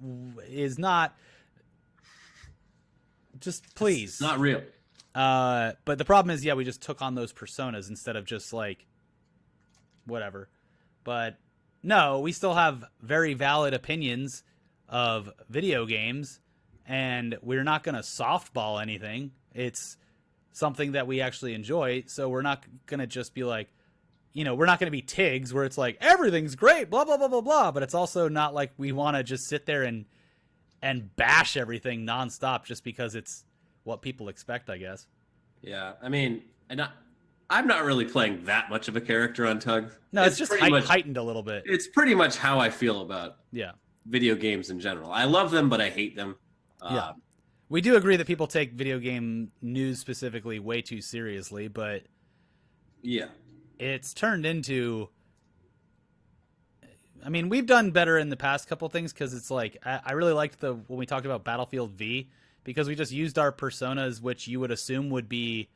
is not, just please. It's not real. But the problem is, yeah, we just took on those personas instead of just like whatever. But no, we still have very valid opinions of video games, and we're not going to softball anything. It's something that we actually enjoy, so we're not going to just be like, you know, we're not going to be Tiggs where it's like everything's great, blah blah blah blah blah, but it's also not like we want to just sit there and bash everything nonstop just because it's what people expect, I guess. Yeah, I mean, I'm not really playing that much of a character on Tug. No, it's just heightened a little bit. It's pretty much how I feel about yeah video games in general. I love them, but I hate them. Yeah, we do agree that people take video game news specifically way too seriously, but yeah, it's turned into. I mean, we've done better in the past couple things because it's like I really liked when we talked about Battlefield V, because we just used our personas, which you would assume would be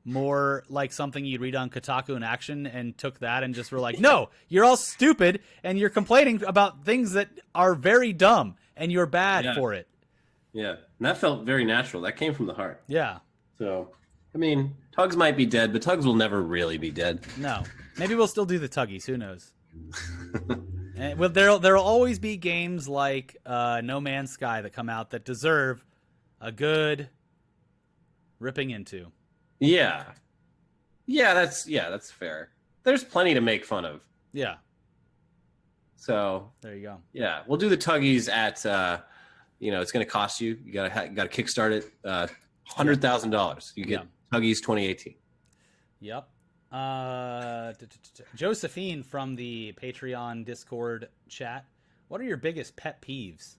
more like something you'd read on Kotaku in Action, and took that and just were like, no, you're all stupid and you're complaining about things that are very dumb and you're bad for it. Yeah, and that felt very natural. That came from the heart. Yeah. So, I mean, Tugs might be dead, but Tugs will never really be dead. No. Maybe we'll still do the Tuggies. Who knows? And well, there'll always be games like No Man's Sky that come out that deserve a good ripping into. Yeah, that's fair. There's plenty to make fun of. Yeah. So there you go. Yeah, we'll do the Tuggies at it's going to cost you. You got to kickstart it. $100,000. You get Tuggies 2018. Yep. Josephine from the Patreon Discord chat. What are your biggest pet peeves?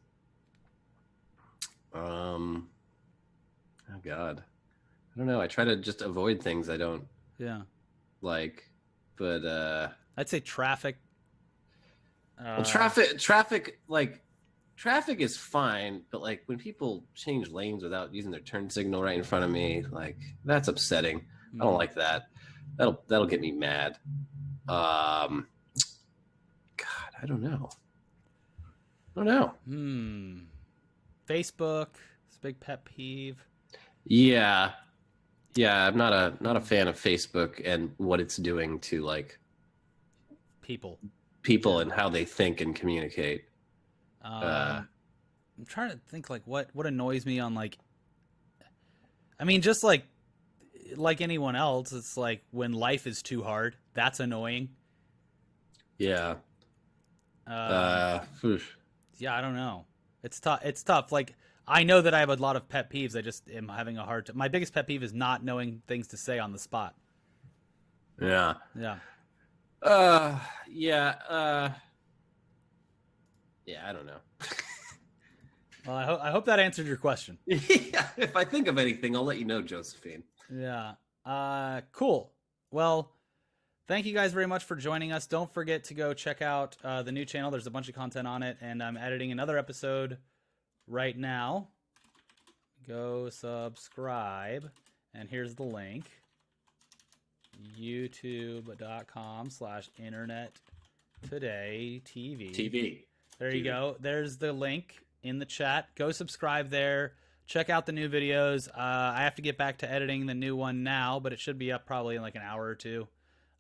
Oh God, I don't know. I try to just avoid things I don't. Like, but I'd say traffic. Well, traffic is fine, but like when people change lanes without using their turn signal right in front of me, like that's upsetting. I don't like that. That'll get me mad. God, I don't know. Facebook, it's a big pet peeve. Yeah, I'm not a fan of Facebook and what it's doing to like people and how they think and communicate. I'm trying to think like what annoys me on like. I mean, just like anyone else, it's like when life is too hard. That's annoying. Yeah. Yeah, I don't know. It's tough. It's tough. Like, I know that I have a lot of pet peeves. I just am having a hard time. My biggest pet peeve is not knowing things to say on the spot. Yeah. Yeah. Yeah. Yeah, I don't know. Well, I hope that answered your question. Yeah, if I think of anything, I'll let you know, Josephine. Yeah. Cool. Well, thank you guys very much for joining us. Don't forget to go check out the new channel. There's a bunch of content on it, and I'm editing another episode right now. Go subscribe, and here's the link. youtube.com/internettodaytv. There you go. There's the link in the chat. Go subscribe there. Check out the new videos. I have to get back to editing the new one now, but it should be up probably in like an hour or two.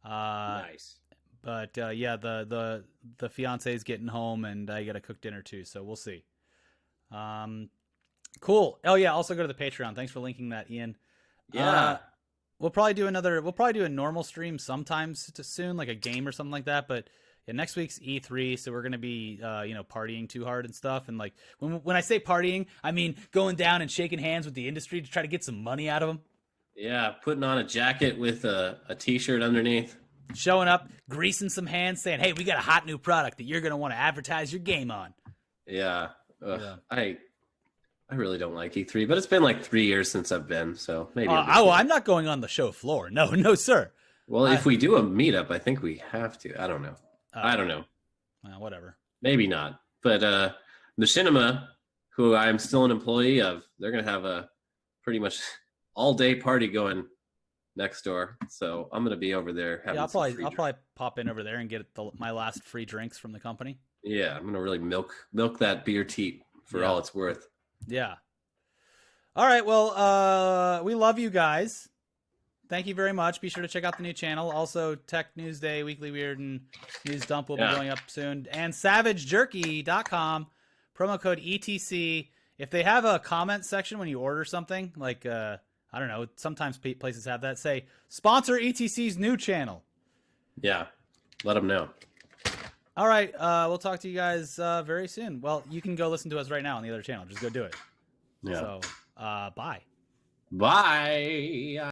Nice. But yeah, the fiance is getting home, and I got to cook dinner too, so we'll see. Cool. Oh yeah, also go to the Patreon. Thanks for linking that, Ian. Yeah. We'll probably do a normal stream sometimes soon, like a game or something like that. But yeah, next week's E3, so we're gonna be partying too hard and stuff. And like when I say partying, I mean going down and shaking hands with the industry to try to get some money out of them. Yeah, putting on a jacket with a t-shirt underneath. Showing up, greasing some hands, saying, "Hey, we got a hot new product that you're gonna want to advertise your game on." Yeah. Yeah. I really don't like E3, but it's been like 3 years since I've been, so maybe. I'm not going on the show floor. No, no, sir. Well, if we do a meetup, I think we have to. I don't know. I don't know. Whatever. Maybe not. But Machinima, who I'm still an employee of, they're going to have a pretty much all-day party going next door. So I'm going to be over there. I'll probably pop in over there and get my last free drinks from the company. Yeah, I'm going to really milk that beer teat for all it's worth. Yeah. All right. Well, we love you guys. Thank you very much. Be sure to check out the new channel. Also, Tech News Day, Weekly Weird, and News Dump will be going up soon. And SavageJerky.com, promo code ETC. If they have a comment section when you order something, like, I don't know, sometimes places have that, say, sponsor ETC's new channel. Yeah. Let them know. All right. We'll talk to you guys very soon. Well, you can go listen to us right now on the other channel. Just go do it. Yeah. So, bye. Bye.